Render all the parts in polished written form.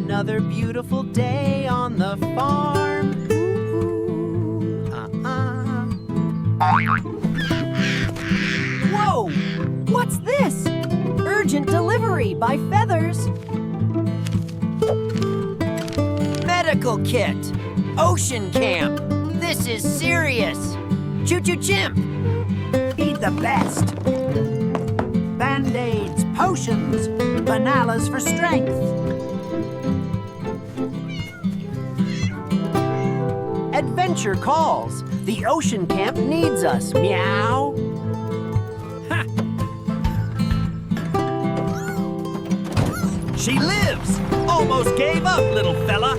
Another beautiful day on the farm. Ooh, Whoa! What's this? Urgent delivery by Feathers. Medical kit. Ocean camp. This is serious. Choo-choo chimp. Eat the best. Band-aids, potions, bananas for strength. Adventure calls. The ocean camp needs us. Meow. She lives! Almost gave up, little fella.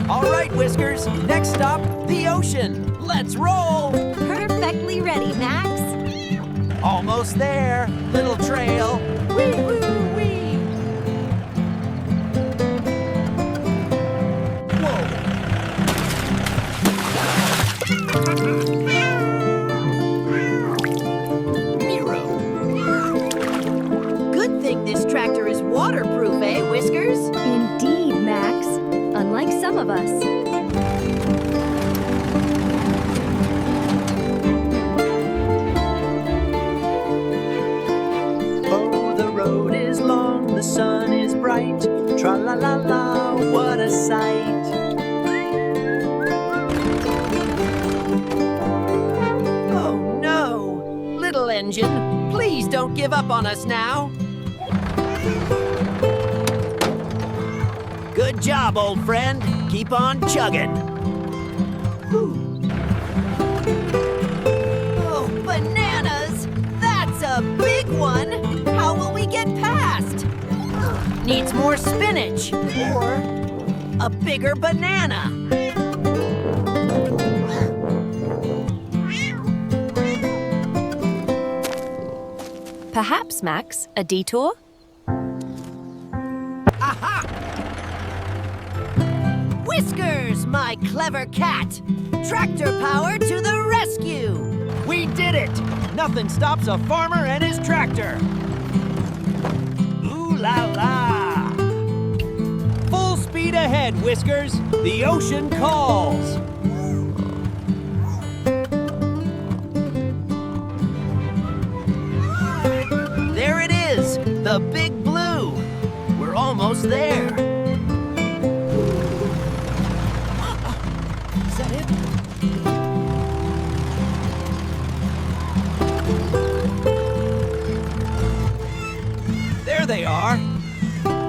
All right, Whiskers. Next stop, the ocean. Let's roll. Perfectly ready, Max. Almost there. Little trail. Wee, woo, wee. Whoa. Miro. Good thing this tractor is waterproof, eh, Whiskers? Indeed, Max. Unlike some of us. Oh, the road is long, the sun is bright. Tra-la-la-la, what a sight. Oh, no. Little engine, please don't give up on us now. Good job, old friend. Keep on chugging. Oh, bananas! That's a big one! How will we get past? Needs more spinach or a bigger banana. Perhaps, Max, a detour? Aha! Whiskers, my clever cat! Tractor power to the rescue! We did it! Nothing stops a farmer and his tractor! Ooh la la! Full speed ahead, Whiskers! The ocean calls! There it is! The big blue! We're almost there! Is that it? There they are!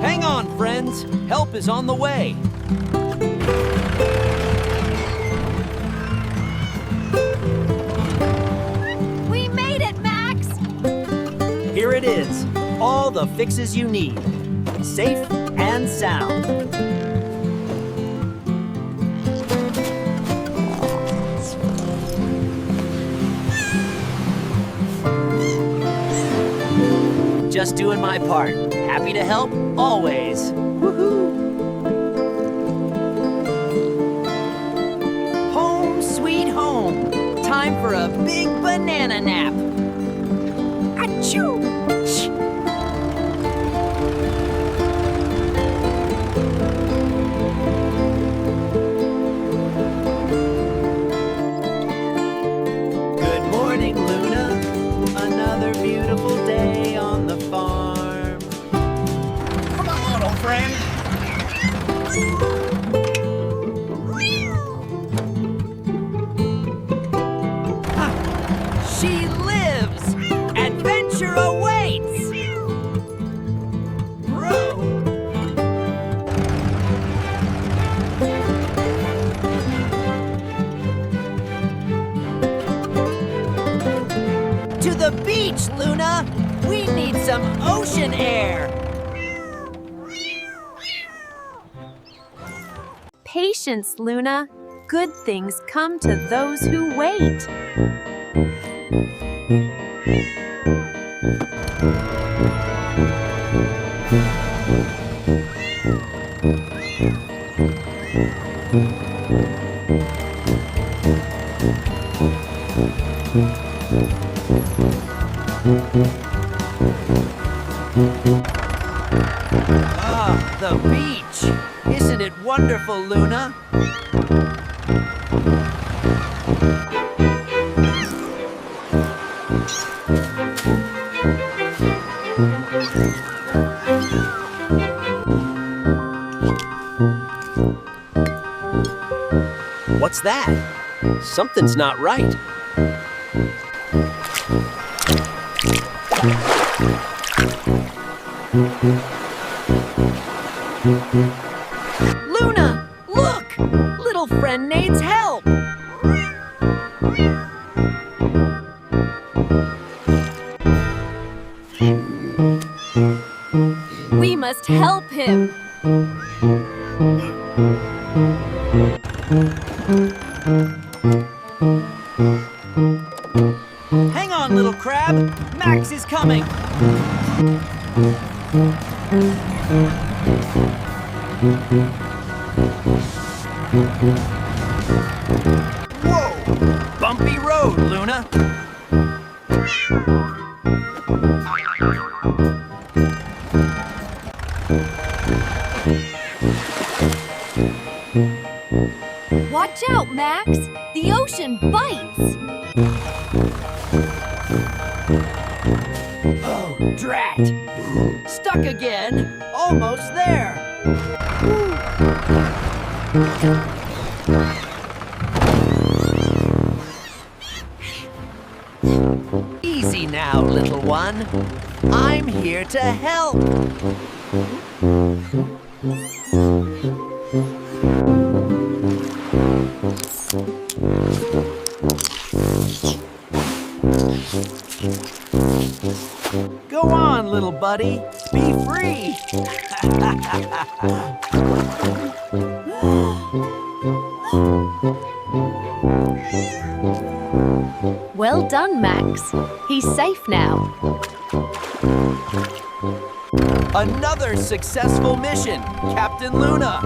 Hang on, friends! Help is on the way! We made it, Max! Here it is. All the fixes you need. Safe and sound. Just doing my part. Happy to help, always. Woohoo! Home sweet home. Time for a big banana nap. Achoo! Good morning, Luna. Another beautiful day on the farm. Come on, old friend. She lives! Adventure awaits! Bro! To the beach, Luna! We need some ocean air! Patience, Luna. Good things come to those who wait. Ah, the beach! Isn't it wonderful, Luna? What's that? Something's not right. Luna, look! Little friend needs help. We must help him. Hang on, little crab! Max is coming! Whoa! Bumpy road, Luna! Watch out, Max! The ocean bites! Oh, drat! Stuck again! Almost there! Easy now, little one. I'm here to help. Go on, little buddy. Be free. Well done, Max. He's safe now. Another successful mission, Captain Luna.